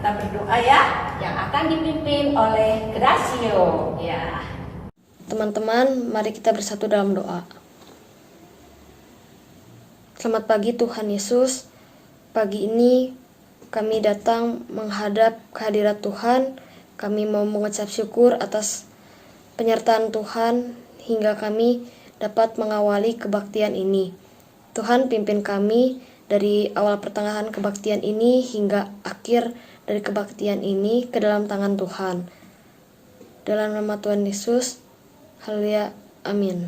Kita berdoa ya, yang akan dipimpin oleh Gracio. Ya. Teman-teman, mari kita bersatu dalam doa. Selamat pagi Tuhan Yesus. Pagi ini kami datang menghadap kehadirat Tuhan. Kami mau mengucap syukur atas penyertaan Tuhan hingga kami dapat mengawali kebaktian ini. Tuhan pimpin kami dari awal pertengahan kebaktian ini hingga akhir dari kebaktian ini ke dalam tangan Tuhan. Dalam nama Tuhan Yesus, haleluya, amin.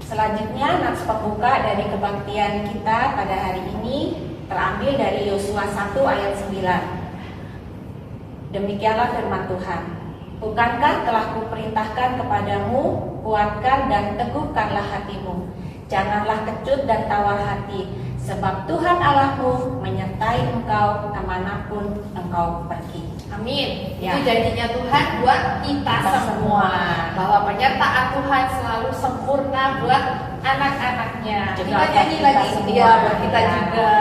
Selanjutnya nats pembuka dari kebaktian kita pada hari ini terambil dari Yosua 1 ayat 9. Demikianlah firman Tuhan. Bukankah telah kuperintahkan kepadamu, kuatkan dan teguhkanlah hatimu. Janganlah kecut dan tawar hati, sebab Tuhan Allahmu menyertai engkau kemanapun engkau pergi. Amin. Ya. Itu janjinya Tuhan buat kita semua, bahwa penyertaan Tuhan selalu sempurna buat anak-anaknya. Kita nyanyi lagi, ya, buat kita juga.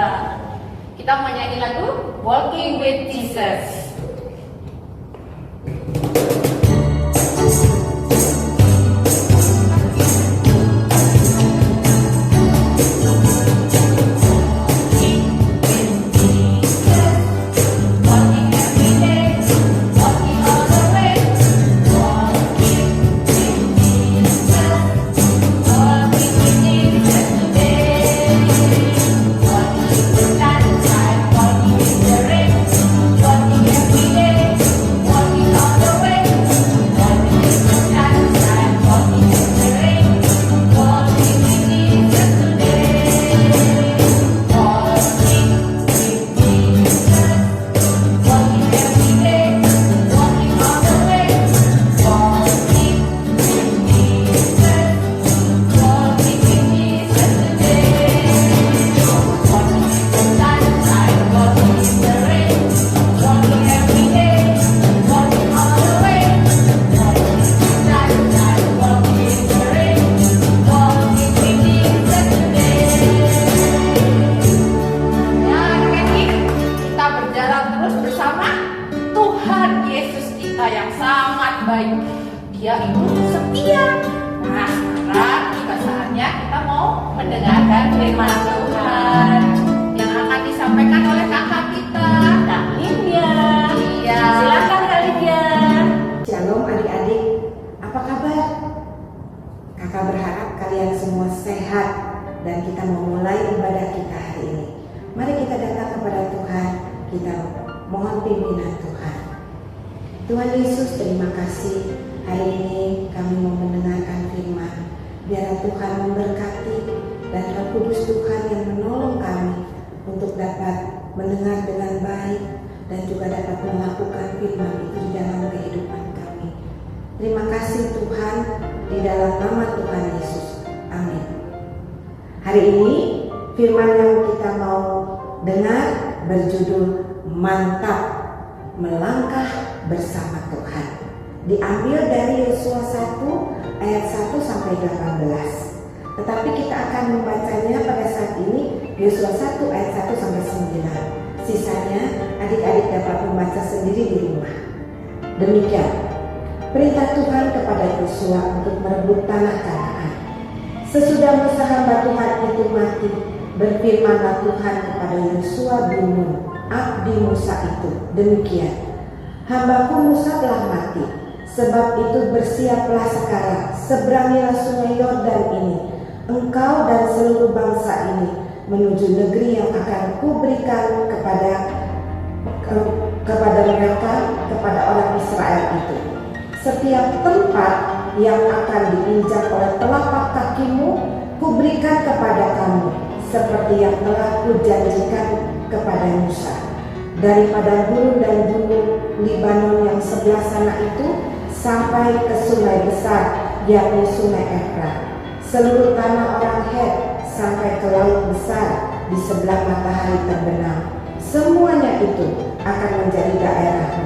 Kita mau nyanyi lagu Walking with Jesus. Walking mendengarkan firman Tuhan yang akan disampaikan oleh kakak kita, Kak Lydia. Iya. Silakan Kak Lydia. Shalom adik-adik, apa kabar? Kakak berharap kalian semua sehat dan kita memulai ibadah kita hari ini. Mari kita datang kepada Tuhan, kita mohon pimpinan Tuhan. Tuhan Yesus, terima kasih hari ini kami mau mendengarkan firman. Biar Tuhan memberkati dan Roh Kudus Tuhan yang menolong kami untuk dapat mendengar dengan baik dan juga dapat melakukan firman itu di dalam kehidupan kami. Terima kasih Tuhan, di dalam nama Tuhan Yesus. Amin. Hari ini firman yang kita mau dengar berjudul Mantap Melangkah Bersama Tuhan. Diambil dari Yosua 1 ayat 1 sampai 18. Tetapi kita akan membacanya pada saat ini Yosua 1 ayat 1 sampai 9. Sisanya adik-adik dapat membaca sendiri di rumah. Demikian perintah Tuhan kepada Yosua untuk merebut tanah Kanaan. Sesudah Musa hamba Tuhan itu mati, berfirmanlah Tuhan kepada Yosua bin Nun, abdi Musa itu, demikian: hambaku Musa telah mati, sebab itu bersiaplah sekarang, seberangilah sungai Yordan ini, engkau dan seluruh bangsa ini, menuju negeri yang akan kuberikan kepada mereka, kepada orang Israel itu. Setiap tempat yang akan diinjak oleh telapak kakimu, kuberikan kepada kamu, seperti yang telah kujanjikan kepada Musa. Daripada gurun dan gunung Libanon yang sebelah sana itu, sampai ke sungai besar, yakni sungai Efrat, seluruh tanah orang Het, sampai ke laut besar di sebelah matahari terbenam. Semuanya itu akan menjadi daerahmu.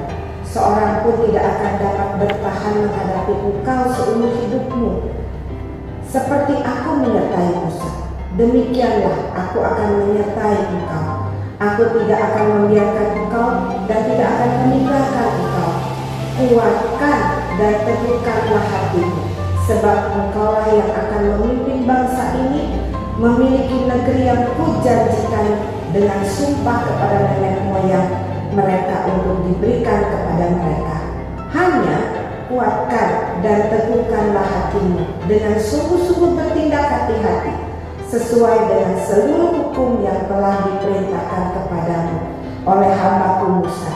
Seorang pun tidak akan dapat bertahan menghadapi engkau seumur hidupmu. Seperti aku menyertai Musa, demikianlah aku akan menyertai engkau. Aku tidak akan membiarkan engkau dan tidak akan meninggalkan engkau. Kuatkan dan teguhkanlah hatimu, sebab engkaulah yang akan memimpin bangsa ini memiliki negeri yang kujanjikan dengan sumpah kepada nenek moyang mereka untuk diberikan kepada mereka. Hanya kuatkan dan teguhkanlah hatimu dengan sungguh-sungguh bertindak hati-hati sesuai dengan seluruh hukum yang telah diperintahkan kepadamu oleh hambaku Musa.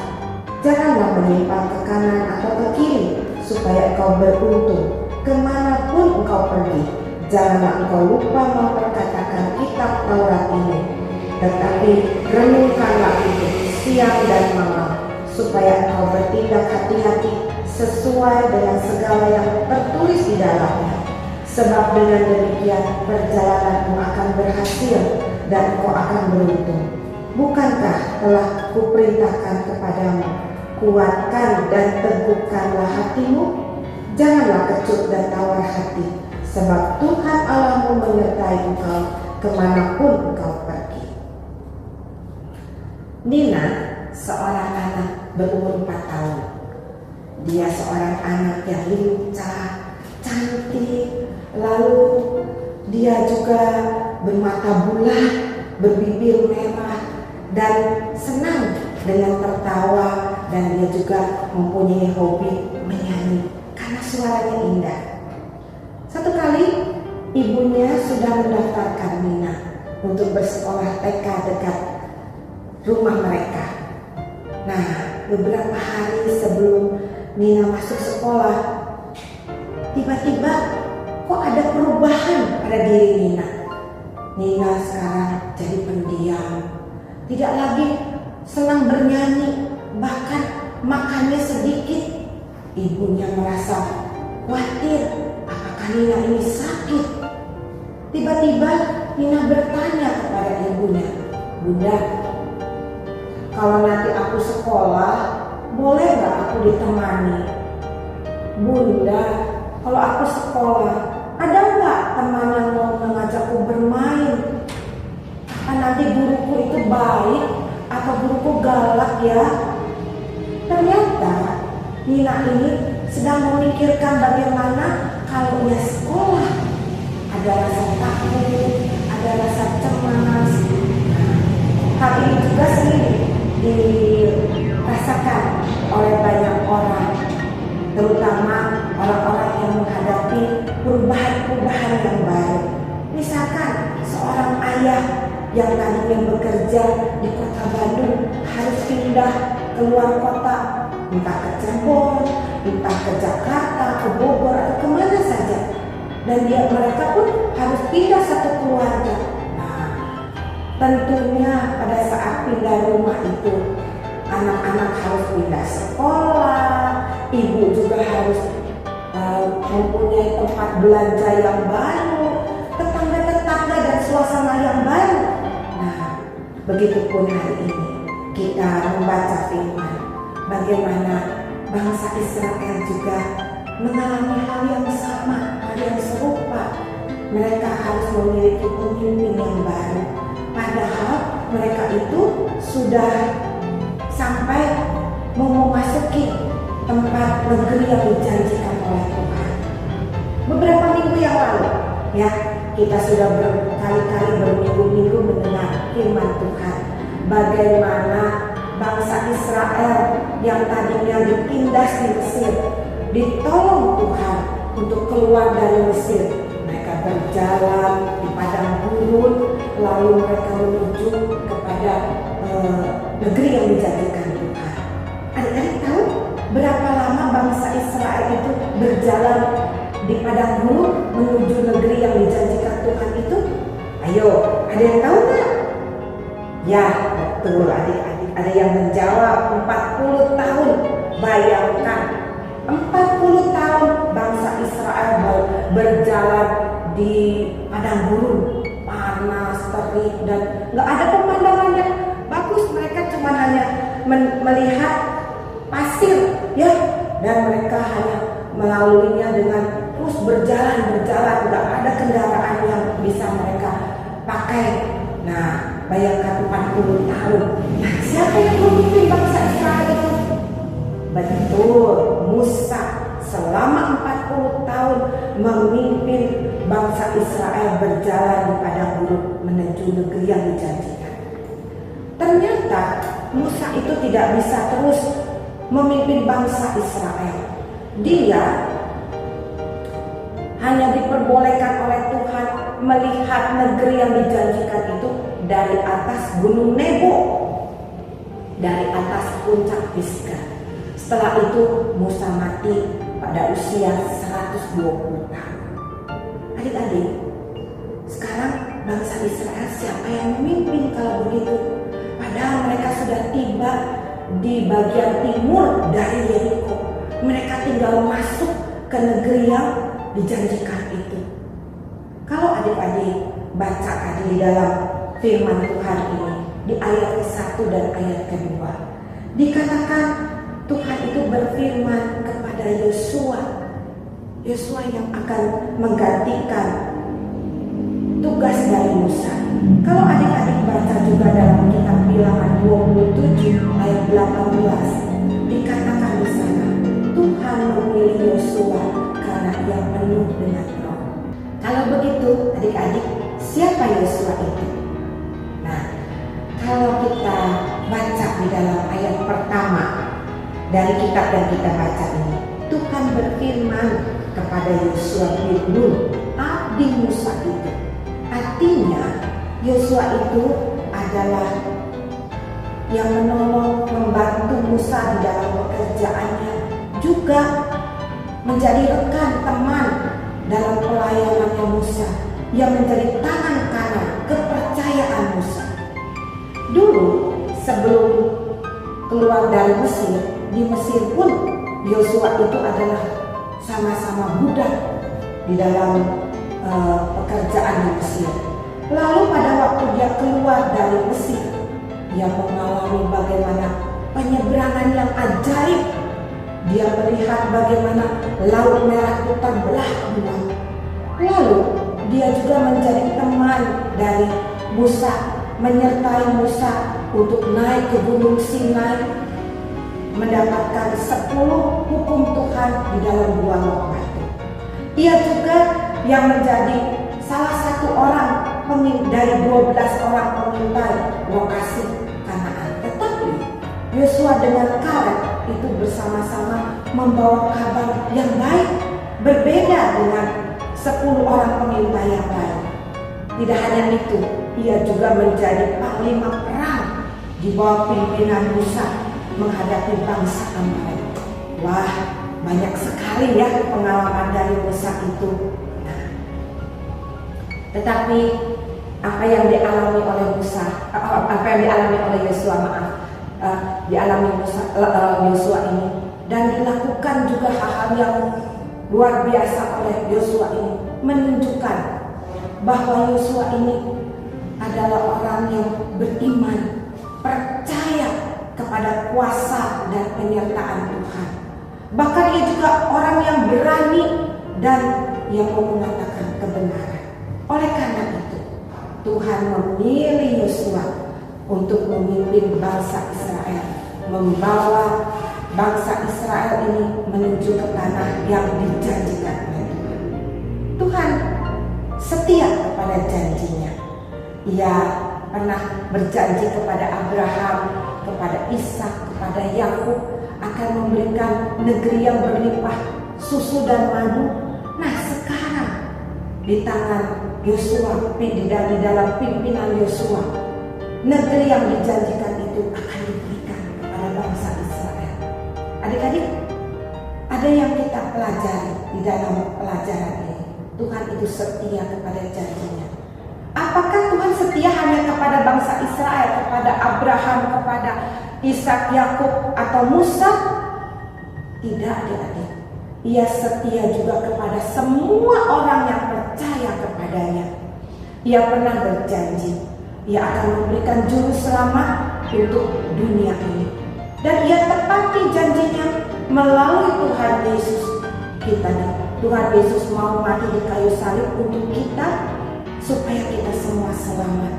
Janganlah menyimpang ke kanan atau ke kiri, supaya engkau beruntung kemanapun engkau pergi. Janganlah engkau lupa memperkatakan kitab Taurat ini, tetapi renungkanlah itu siang dan malam, supaya engkau bertindak hati-hati sesuai dengan segala yang tertulis di dalamnya. Sebab dengan demikian perjalananmu akan berhasil dan engkau akan beruntung. Bukankah telah kuperintahkan kepadamu, kuatkan dan teguhkanlah hatimu? Janganlah kecut dan tawar hati, sebab Tuhan Allahmu menyertai engkau kemanapun engkau pergi. Nina seorang anak berumur 4 tahun. Dia seorang anak yang lincah, cantik, lalu dia juga bermata bulat, berbibir merah, dan senang dengan tertawa, dan dia juga mempunyai hobi menyanyi karena suaranya indah. Satu kali ibunya sudah mendaftarkan Nina untuk bersekolah TK dekat rumah mereka. Nah, beberapa hari sebelum Nina masuk sekolah, tiba-tiba kok ada perubahan pada diri Nina. Nina sekarang jadi pendiam, tidak lagi senang bernyanyi, bahkan makannya sedikit. Ibunya merasa khawatir, apakah Nina ini sakit? Tiba-tiba Nina bertanya kepada ibunya, "Bunda, kalau nanti aku sekolah, boleh gak aku ditemani? Bunda, kalau aku sekolah, ada gak teman yang mau mengajakku bermain? Apa nanti guruku itu baik atau guruku galak ya?" Ternyata Nina ini sedang memikirkan bagaimana kalau ia sekolah. Ada rasa takut, yang baru. Misalkan seorang ayah yang tadinya bekerja di kota Bandung harus pindah keluar kota, entah ke Cirebon, entah ke Jakarta, ke Bogor, atau kemana saja. Dan mereka pun harus pindah satu keluarga. Nah, tentunya pada saat pindah rumah itu, anak-anak harus pindah sekolah, ibu juga harus mempunyai tempat belanja yang baru, tetangga-tetangga dan suasana yang baru. Nah, begitupun hari ini kita membaca firman, bagaimana bangsa Israel juga mengalami hal yang sama, hal yang serupa. Mereka harus memiliki pemimpin yang baru, padahal mereka itu sudah sampai memasuki tempat negeri yang dijanjikan oleh Tuhan. Beberapa minggu yang lalu, ya, kita sudah berkali-kali berminggu-minggu mendengar firman Tuhan, bagaimana bangsa Israel yang tadinya ditindas di Mesir ditolong Tuhan untuk keluar dari Mesir. Mereka berjalan di padang gurun, lalu mereka menuju kepada negeri yang dijanjikan Tuhan. Adik-adik tahu berapa lama bangsa Israel itu berjalan di padang gurun menuju negeri yang dijanjikan Tuhan itu? Ayo, ada yang tahu nggak? Ya, betul adik-adik. Ada yang menjawab 40 tahun. Bayangkan, 40 tahun bangsa Israel berjalan di padang gurun, panas, terik, dan nggak ada pemandangan yang bagus. Mereka cuma hanya melihat pasir, ya, dan mereka hanya melaluinya dengan terus berjalan, nggak ada kendaraan yang bisa mereka pakai. Nah, bayangkan 40 tahun. Nah, siapa yang memimpin bangsa Israel itu? Betul, Musa selama 40 tahun memimpin bangsa Israel berjalan di padang gurun menuju negeri yang dijanjikan. Ternyata Musa itu tidak bisa terus memimpin bangsa Israel. Dia hanya diperbolehkan oleh Tuhan melihat negeri yang dijanjikan itu dari atas Gunung Nebo, dari atas puncak Pisgah. Setelah itu Musa mati pada usia 120 tahun. Adik-adik, sekarang bangsa Israel siapa yang memimpin kalau begitu? Padahal mereka sudah tiba di bagian timur dari Yeriko. Mereka tinggal masuk ke negeri yang dijanjikan itu. Kalau adik-adik baca tadi di dalam firman Tuhan ini, di ayat ke-1 dan ayat ke-2, dikatakan Tuhan itu berfirman kepada Yosua yang akan menggantikan tugas dari Musa. Kalau adik-adik baca juga dalam kitab Bilangan 27 ayat 18, dikatakan di sana, Tuhan memilih Yosua karena ia penuh dengan roh. Kalau begitu adik-adik, siapa Yosua itu? Nah, kalau kita baca di dalam ayat pertama dari kitab yang kita baca ini, Tuhan berfirman kepada Yosua bin Nun, abdi Musa itu. Artinya Yosua itu adalah yang menolong, membantu Musa di dalam pekerjaannya, juga menjadi rekan teman dalam pelayanannya Musa, yang menjadi tangan kanan kepercayaan Musa. Dulu sebelum keluar dari Mesir, di Mesir pun Yosua itu adalah sama-sama budak di dalam pekerjaan di Mesir. Lalu pada waktu dia keluar dari Mesir, dia mengalami bagaimana penyeberangan yang ajaib. Dia melihat bagaimana Laut Merah itu terbelah dua. Lalu dia juga menjadi teman dari Musa, menyertai Musa untuk naik ke Gunung Sinai, mendapatkan 10 hukum Tuhan di dalam buah loh batu. Ia juga yang menjadi salah satu orang dari 12 orang pengintai lokasi Kanaan. Tetapi Yosua dengan Kaleb itu bersama-sama membawa kabar yang baik, berbeda dengan 10 orang peminta yang lain. Tidak hanya itu, ia juga menjadi panglima perang di bawah pimpinan Musa menghadapi bangsa Amalek. Wah, banyak sekali ya pengalaman dari Musa itu. Tetapi apa yang dialami oleh Musa, apa yang dialami oleh Yosua, dialami Yosua ini, dan dilakukan juga hal-hal yang luar biasa oleh Yosua ini, menunjukkan bahwa Yosua ini adalah orang yang beriman, percaya kepada kuasa dan penyertaan Tuhan. Bahkan ia juga orang yang berani dan yang mau mengatakan kebenaran. Oleh karena itu, Tuhan memilih Yosua untuk memimpin bangsa Israel, membawa bangsa Israel ini menuju ke tanah yang dijanjikan oleh Tuhan. Tuhan setia kepada janjinya. Ia pernah berjanji kepada Abraham, kepada Ishak, kepada Yakub akan memberikan negeri yang berlimpah susu dan madu. Nah, sekarang di tangan Yosua, di dalam pimpinan Yosua, negeri yang dijanjikan itu akan diberikan kepada bangsa Israel. Adik-adik, ada yang kita pelajari di dalam pelajaran ini. Tuhan itu setia kepada janjinya. Apakah Tuhan setia hanya kepada bangsa Israel, kepada Abraham, kepada Ishak, Yakub, atau Musa? Tidak, adik-adik. Ia setia juga kepada semua orang yang percaya kepadanya. Ia pernah berjanji, ia akan memberikan juru selamat untuk dunia ini. Dan ia tepati janjinya melalui Tuhan Yesus kita. Tuhan Yesus mau mati di kayu salib untuk kita, supaya kita semua selamat.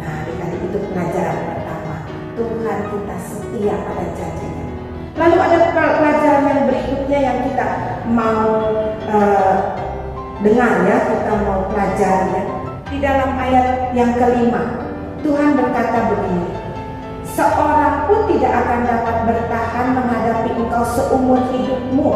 Nah, adik-adik, itu pelajaran pertama. Tuhan kita setia pada janjinya. Lalu ada pelajaran yang berikutnya yang kita mau dengar ya, kita mau pelajari ya. Di dalam ayat yang kelima, Tuhan berkata begini, seorang pun tidak akan dapat bertahan menghadapi engkau seumur hidupmu,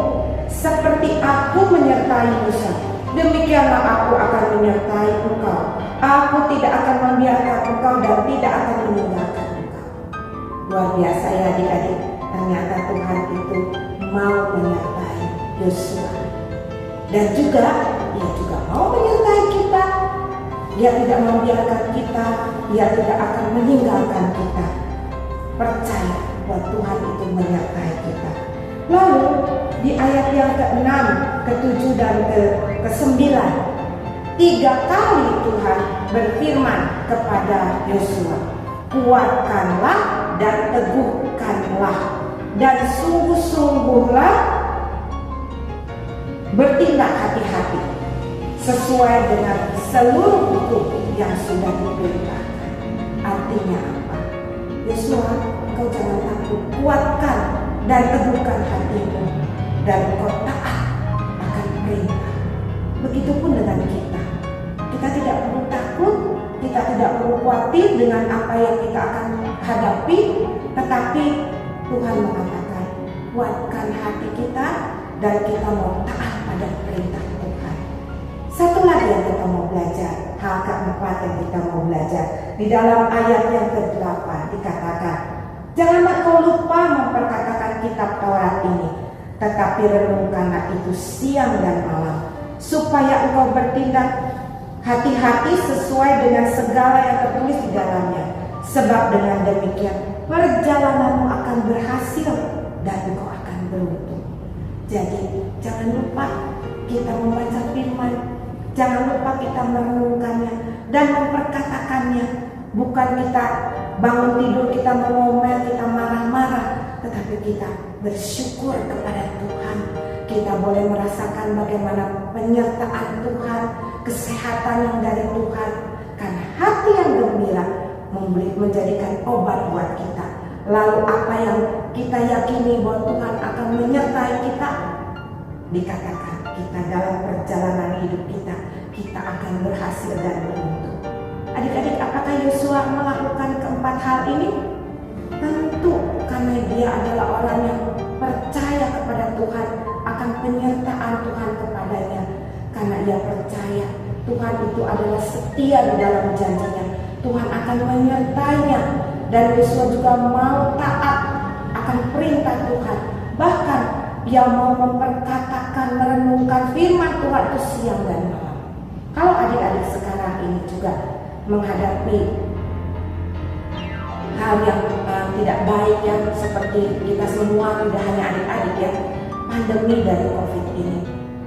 seperti aku menyertai Musa. Demikianlah aku akan menyertai engkau. Aku tidak akan membiarkan engkau dan tidak akan meninggalkan engkau. Luar biasa ya adik-adik. Ternyata Tuhan itu mau menyertai Yosua. Dan juga Dia juga mau menyertai kita. Dia tidak membiarkan kita. Dia tidak akan meninggalkan kita. Percaya bahwa Tuhan itu menyertai kita. Lalu di ayat yang ke-6, ke-7 dan ke-9, 3 kali Tuhan berfirman kepada Yosua, kuatkanlah dan teguhkanlah, dan sungguh-sungguhlah bertindak hati-hati sesuai dengan seluruh hukum yang sudah diperintahkan. Artinya apa? Yosua, engkau jangan takut, kuatkan dan teguhkan hatimu, dan engkau taat akan perintah. Begitupun dengan kita. Kita tidak perlu takut, kita tidak perlu khawatir dengan apa yang kita akan hadapi, tetapi Tuhan mengatakan, kuatkan hati kita dan kita mau taat pada perintah Tuhan. Satu lagi yang kita mau belajar, hal keempat yang kita mau belajar, di dalam ayat yang ke-8 dikatakan, janganlah kau lupa memperkatakan kitab Taurat ini, tetapi renungkanlah itu siang dan malam, supaya engkau bertindak hati-hati sesuai dengan segala yang tertulis di dalamnya. Sebab dengan demikian perjalananmu akan berhasil dan engkau akan beruntung. Jadi jangan lupa kita membaca firman, jangan lupa kita merenungkannya dan memperkatakannya. Bukan kita bangun tidur kita mengomel, kita marah-marah, tetapi kita bersyukur kepada Tuhan. Kita boleh merasakan bagaimana penyertaan Tuhan, kesehatan yang dari Tuhan. Karena hati yang gembira menjadikan obat buat kita. Lalu apa yang kita yakini bahwa Tuhan akan menyertai kita, dikatakan kita dalam perjalanan hidup kita akan berhasil dan beruntung. Adik-adik, apakah Yosua melakukan keempat hal ini? Tentu, karena dia adalah orang yang percaya kepada Tuhan, akan penyertaan Tuhan kepadanya. karena ia percaya Tuhan itu adalah setia di dalam janjinya. Tuhan akan menyertainya, dan Yosua juga mau taat akan perintah Tuhan. Bahkan ia mau memperkatakan, merenungkan firman Tuhan itu siang dan malam. Kalau adik-adik sekarang ini juga menghadapi hal yang tidak baik ya, seperti kita semua, tidak hanya adik-adik ya, pandemi dari COVID ini.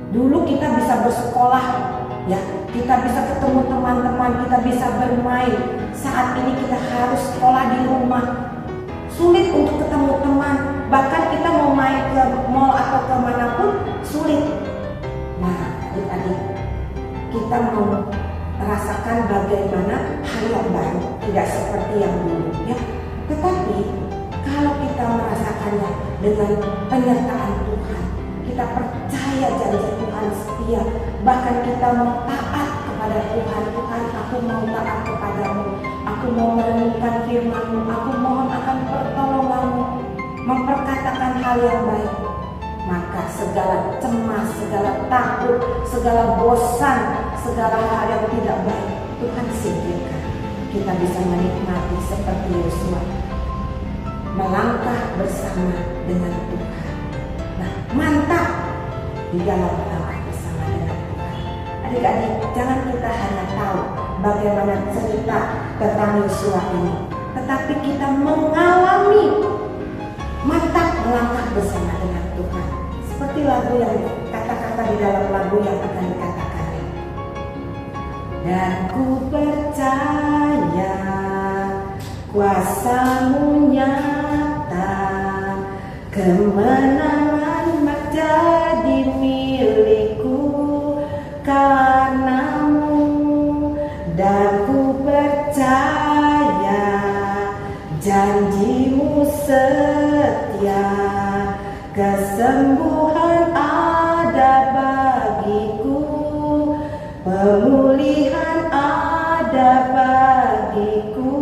Dulu kita bisa bersekolah ya, kita bisa ketemu teman-teman, kita bisa bermain. Saat ini kita harus sekolah di rumah, sulit untuk ketemu teman, bahkan kita mau main ke mall atau kemanapun sulit. Nah adik-adik, kita mau merasakan bagaimana hal yang baru, tidak seperti yang dulu ya. Tetapi kalau kita merasakannya dengan penyertaan Tuhan, kita percaya janji Tuhan setia, bahkan kita mau taat kepada Tuhan. Tuhan, aku mau taat kepadamu, aku mau merenungkan firman-Mu, aku mohon akan pertolongan-Mu, memperkatakan hal yang baik. Maka segala cemas, segala takut, segala bosan, segala hal yang tidak baik Tuhan singkirkan. Kita bisa menikmati seperti Yosua, melangkah bersama dengan Tuhan. Nah, mantap di dalam melangkah bersama dengan Tuhan. Adik-adik, jangan kita hanya tahu bagaimana cerita tentang Yosua ini, tetapi kita mengalami mantap melangkah bersama dengan Tuhan. Seperti lagu yang kata-kata di dalam lagu yang akan dikatakan. Dan ku percaya kuasa-Mu nyata, kemenangan menjadi milikku karena-Mu. Dan ku percaya janji-Mu setia, kesembuhan ada bagiku, pemulihan ada bagiku,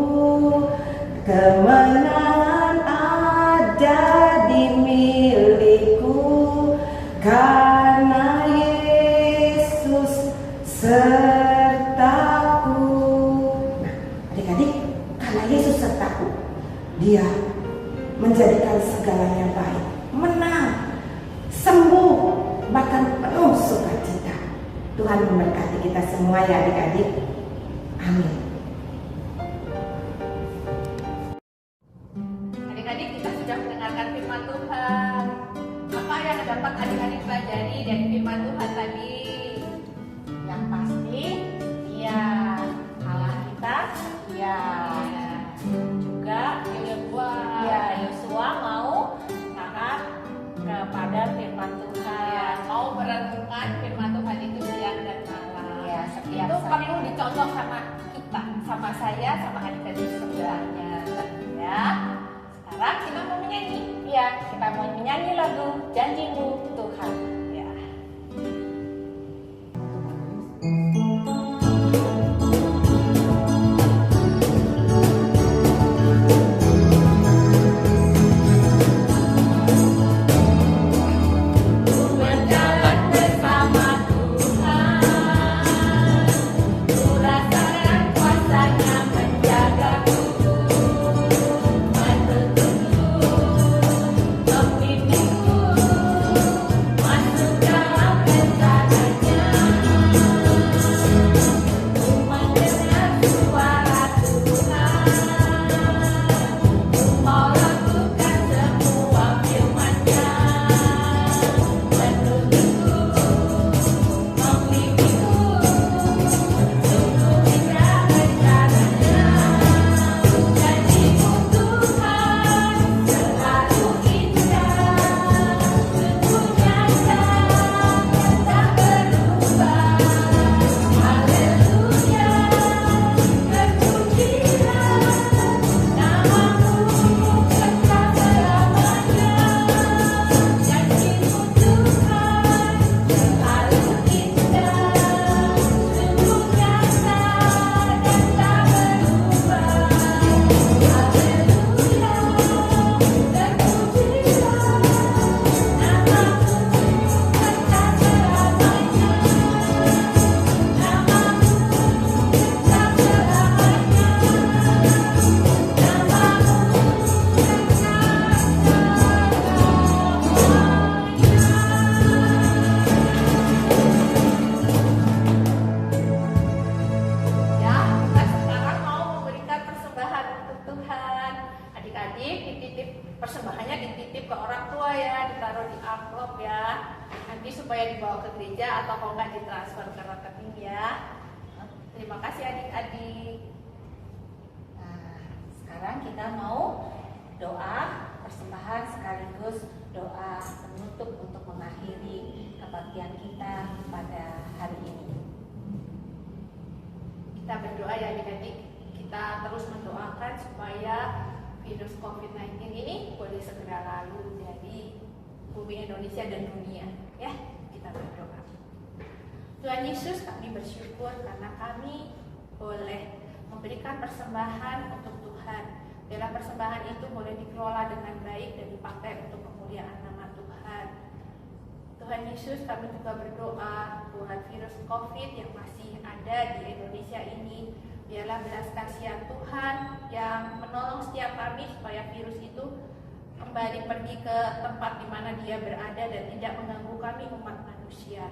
kemenangan ada di milikku karena Yesus sertaku. Nah, adik-adik, karena Yesus sertaku, Dia menjadikan segalanya baik, menang, sembuh, bahkan penuh sukacita. Tuhan memberkati kita semua ya adik-adik. Amin. Adik-adik, kita sudah mendengarkan firman Tuhan. Apa yang dapat adik-adik pelajari dari firman Tuhan tadi? Yang pasti ya Allah kita ya juga Yosua mau taat kepada firman Tuhan. Ya, mau merenungkan firman Tuhan itu siang dan malam. Ya, setiap Itu saat. perlu dicontoh sama kita, sama saya, sama adik-adik semuanya. Ya. Sekarang kita mau menyanyi. Ya, kita mau menyanyi lagu Janji-Mu Tuhan. Ya. Berjalan bersama Tuhan, ku rasakan kuasa-Nya menjagaku. persembahannya dititip ke orang tua ya, ditaruh di amplop ya, nanti supaya dibawa ke gereja atau kalau nggak ditransfer ke rekening ya. Terima kasih adik-adik. Nah, sekarang kita mau doa persembahan sekaligus doa penutup untuk mengakhiri kebaktian kita pada hari ini. Kita berdoa ya adik-adik, kita terus mendoakan supaya virus COVID-19 ini boleh segera lalu dari bumi Indonesia dan dunia ya. Kita berdoa. Tuhan Yesus, kami bersyukur karena kami boleh memberikan persembahan untuk Tuhan. Biarlah persembahan itu boleh dikelola dengan baik dan dipakai untuk kemuliaan nama Tuhan. Tuhan Yesus, kami juga berdoa buat virus COVID yang masih ada di Indonesia ini. Biarlah belas kasihan Tuhan yang menolong setiap kami supaya virus itu kembali pergi ke tempat di mana dia berada dan tidak mengganggu kami umat manusia.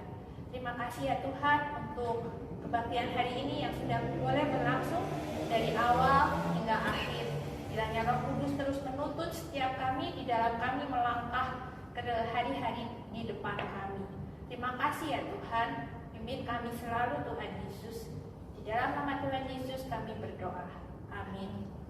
Terima kasih ya Tuhan untuk kebaktian hari ini yang sudah boleh berlangsung dari awal hingga akhir. Kiranya Roh Kudus terus menuntun setiap kami di dalam kami melangkah ke hari-hari di depan kami. Terima kasih ya Tuhan, pimpin kami selalu Tuhan Yesus. Di dalam nama Tuhan Yesus kami berdoa. Amin.